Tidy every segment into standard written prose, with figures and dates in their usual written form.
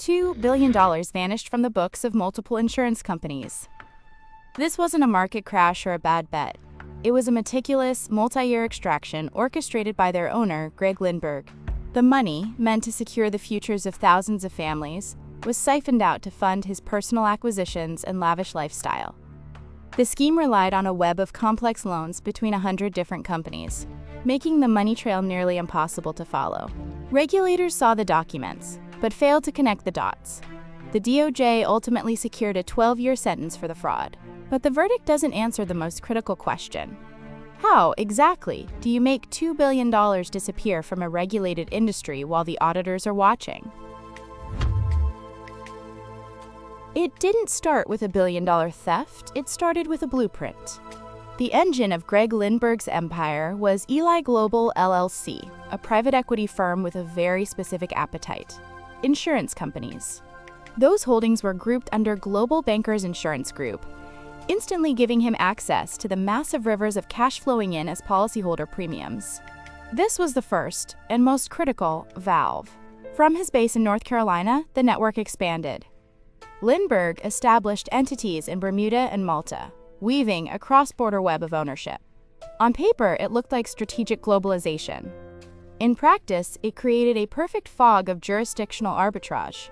$2 billion vanished from the books of multiple insurance companies. This wasn't a market crash or a bad bet. It was a meticulous, multi-year extraction orchestrated by their owner, Greg Lindberg. The money, meant to secure the futures of thousands of families, was siphoned out to fund his personal acquisitions and lavish lifestyle. The scheme relied on a web of complex loans between 100 different companies, making the money trail nearly impossible to follow. Regulators saw the documents, but failed to connect the dots. The DOJ ultimately secured a 12-year sentence for the fraud. But the verdict doesn't answer the most critical question. How, exactly, do you make $2 billion disappear from a regulated industry while the auditors are watching? It didn't start with a billion-dollar theft, it started with a blueprint. The engine of Greg Lindberg's empire was Eli Global LLC, a private equity firm with a very specific appetite: insurance companies. Those holdings were grouped under Global Bankers Insurance Group, instantly giving him access to the massive rivers of cash flowing in as policyholder premiums. This was the first, and most critical, valve. From his base in North Carolina, the network expanded. Lindberg established entities in Bermuda and Malta, weaving a cross-border web of ownership. On paper, it looked like strategic globalization. In practice, it created a perfect fog of jurisdictional arbitrage.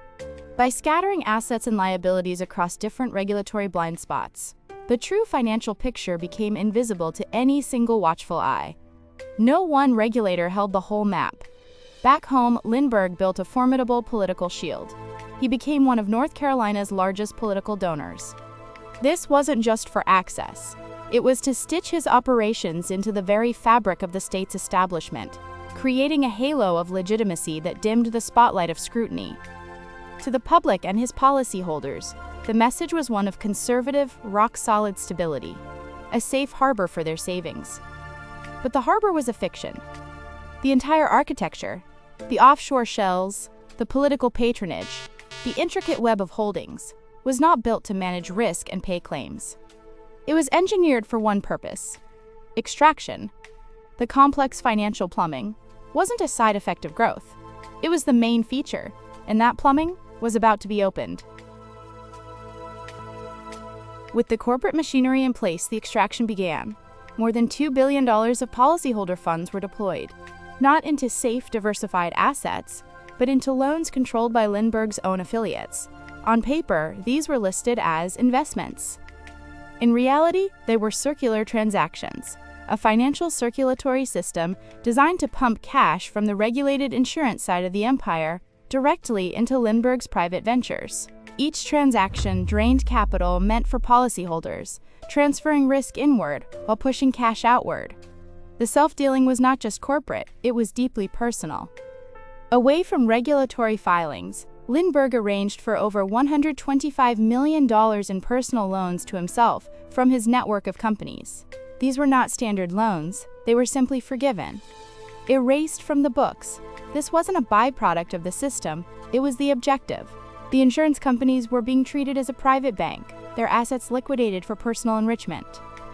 By scattering assets and liabilities across different regulatory blind spots, the true financial picture became invisible to any single watchful eye. No one regulator held the whole map. Back home, Lindberg built a formidable political shield. He became one of North Carolina's largest political donors. This wasn't just for access. It was to stitch his operations into the very fabric of the state's establishment, creating a halo of legitimacy that dimmed the spotlight of scrutiny. To the public and his policyholders, the message was one of conservative, rock-solid stability, a safe harbor for their savings. But the harbor was a fiction. The entire architecture, the offshore shells, the political patronage, the intricate web of holdings, was not built to manage risk and pay claims. It was engineered for one purpose: extraction. The complex financial plumbing wasn't a side effect of growth. It was the main feature, and that plumbing was about to be opened. With the corporate machinery in place, the extraction began. More than $2 billion of policyholder funds were deployed, not into safe, diversified assets, but into loans controlled by Lindberg's own affiliates. On paper, these were listed as investments. In reality, they were circular transactions, a financial circulatory system designed to pump cash from the regulated insurance side of the empire directly into Lindberg's private ventures. Each transaction drained capital meant for policyholders, transferring risk inward while pushing cash outward. The self-dealing was not just corporate, it was deeply personal. Away from regulatory filings, Lindberg arranged for over $125 million in personal loans to himself from his network of companies. These were not standard loans, they were simply forgiven. Erased from the books. This wasn't a byproduct of the system, it was the objective. The insurance companies were being treated as a private bank, their assets liquidated for personal enrichment.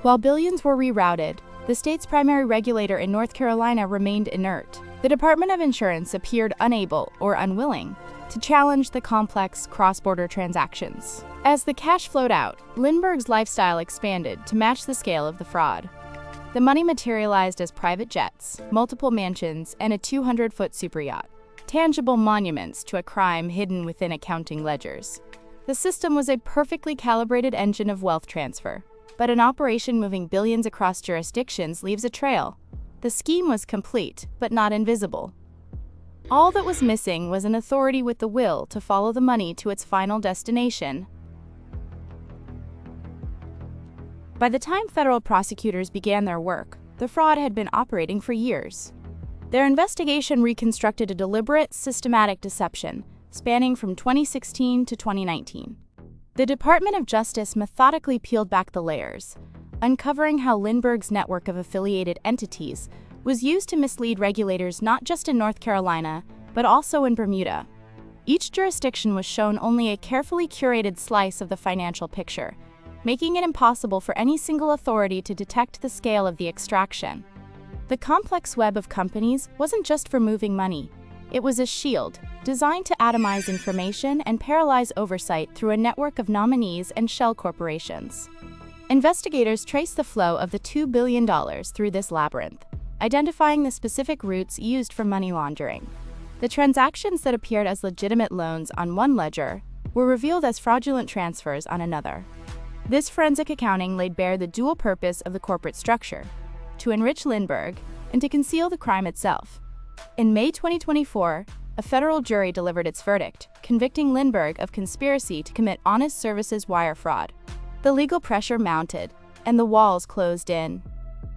While billions were rerouted, the state's primary regulator in North Carolina remained inert. The Department of Insurance appeared unable or unwilling to challenge the complex cross-border transactions. As the cash flowed out, Lindberg's lifestyle expanded to match the scale of the fraud. The money materialized as private jets, multiple mansions, and a 200-foot superyacht, tangible monuments to a crime hidden within accounting ledgers. The system was a perfectly calibrated engine of wealth transfer, but an operation moving billions across jurisdictions leaves a trail. The scheme was complete, but not invisible. All that was missing was an authority with the will to follow the money to its final destination. By the time federal prosecutors began their work, the fraud had been operating for years. Their investigation reconstructed a deliberate, systematic deception, spanning from 2016 to 2019. The Department of Justice methodically peeled back the layers, uncovering how Lindberg's network of affiliated entities was used to mislead regulators not just in North Carolina, but also in Bermuda. Each jurisdiction was shown only a carefully curated slice of the financial picture, making it impossible for any single authority to detect the scale of the extraction. The complex web of companies wasn't just for moving money, It was a shield, designed to atomize information and paralyze oversight through a network of nominees and shell corporations. Investigators traced the flow of the $2 billion through this labyrinth, identifying the specific routes used for money laundering. The transactions that appeared as legitimate loans on one ledger were revealed as fraudulent transfers on another. This forensic accounting laid bare the dual purpose of the corporate structure: to enrich Lindberg and to conceal the crime itself. In May 2024, a federal jury delivered its verdict, convicting Lindberg of conspiracy to commit honest services wire fraud. The legal pressure mounted, and the walls closed in.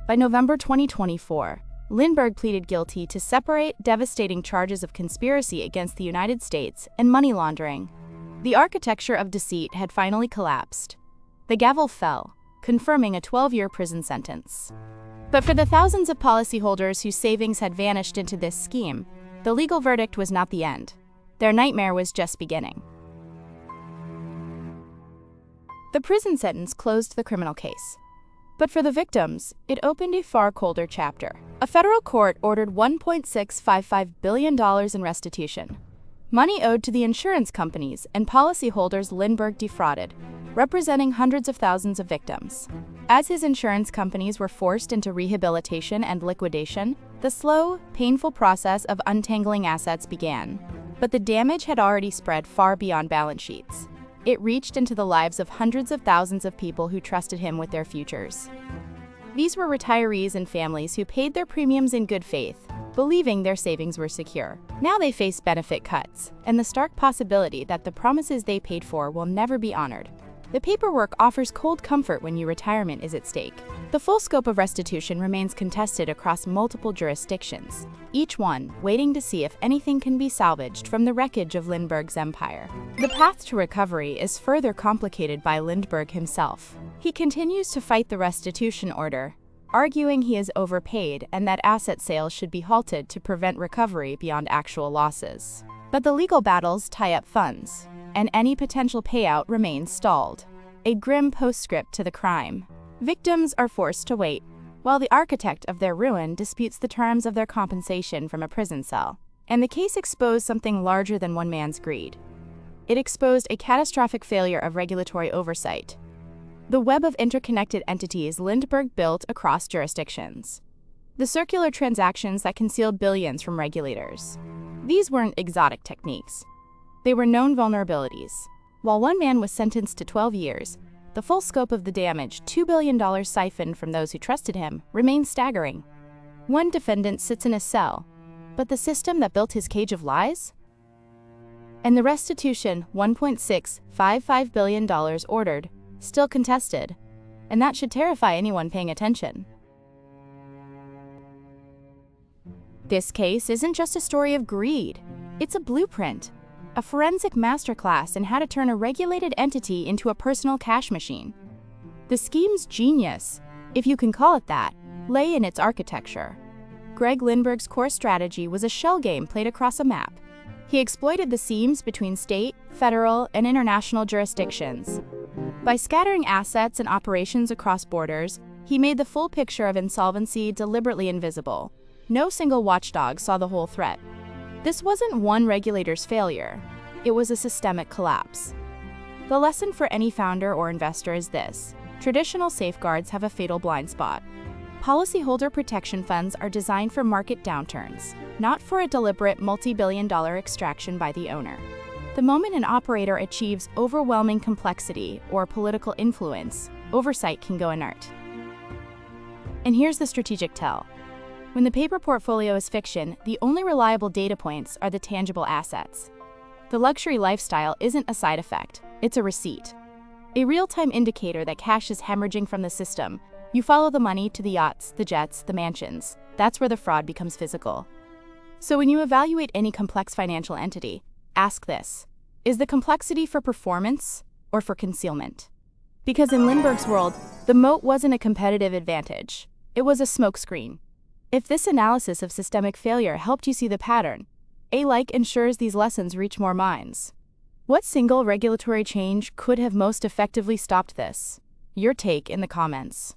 By November 2024, Lindberg pleaded guilty to separate, devastating charges of conspiracy against the United States and money laundering. The architecture of deceit had finally collapsed. The gavel fell, confirming a 12-year prison sentence. But for the thousands of policyholders whose savings had vanished into this scheme, the legal verdict was not the end. Their nightmare was just beginning. The prison sentence closed the criminal case. But for the victims, it opened a far colder chapter. A federal court ordered $1.655 billion in restitution, money owed to the insurance companies and policyholders Lindberg defrauded, representing hundreds of thousands of victims. As his insurance companies were forced into rehabilitation and liquidation, the slow, painful process of untangling assets began. But the damage had already spread far beyond balance sheets. It reached into the lives of hundreds of thousands of people who trusted him with their futures. These were retirees and families who paid their premiums in good faith, believing their savings were secure. Now they face benefit cuts, and the stark possibility that the promises they paid for will never be honored. The paperwork offers cold comfort when your retirement is at stake. The full scope of restitution remains contested across multiple jurisdictions, each one waiting to see if anything can be salvaged from the wreckage of Lindbergh's empire. The path to recovery is further complicated by Lindberg himself. He continues to fight the Restitution Order, arguing he is overpaid and that asset sales should be halted to prevent recovery beyond actual losses. But the legal battles tie up funds, and any potential payout remains stalled. A grim postscript to the crime. Victims are forced to wait, while the architect of their ruin disputes the terms of their compensation from a prison cell. And the case exposed something larger than one man's greed. It exposed a catastrophic failure of regulatory oversight. The web of interconnected entities Lindberg built across jurisdictions. The circular transactions that concealed billions from regulators. These weren't exotic techniques. They were known vulnerabilities. While one man was sentenced to 12 years, the full scope of the damage, $2 billion siphoned from those who trusted him, remains staggering. One defendant sits in a cell, but the system that built his cage of lies? And the restitution, $1.655 billion ordered, still contested, and that should terrify anyone paying attention. This case isn't just a story of greed, it's a blueprint. A forensic masterclass in how to turn a regulated entity into a personal cash machine. The scheme's genius, if you can call it that, lay in its architecture. Greg Lindberg's core strategy was a shell game played across a map. He exploited the seams between state, federal, and international jurisdictions. By scattering assets and operations across borders, he made the full picture of insolvency deliberately invisible. No single watchdog saw the whole threat. This wasn't one regulator's failure. It was a systemic collapse. The lesson for any founder or investor is this: traditional safeguards have a fatal blind spot. Policyholder protection funds are designed for market downturns, not for a deliberate multi-billion-dollar extraction by the owner. The moment an operator achieves overwhelming complexity or political influence, oversight can go inert. And here's the strategic tell. When the paper portfolio is fiction, the only reliable data points are the tangible assets. The luxury lifestyle isn't a side effect, it's a receipt. A real-time indicator that cash is hemorrhaging from the system. You follow the money to the yachts, the jets, the mansions. That's where the fraud becomes physical. So when you evaluate any complex financial entity, ask this: is the complexity for performance or for concealment? Because in Lindberg's world, the moat wasn't a competitive advantage. It was a smokescreen. If this analysis of systemic failure helped you see the pattern, A-like ensures these lessons reach more minds. What single regulatory change could have most effectively stopped this? Your take in the comments.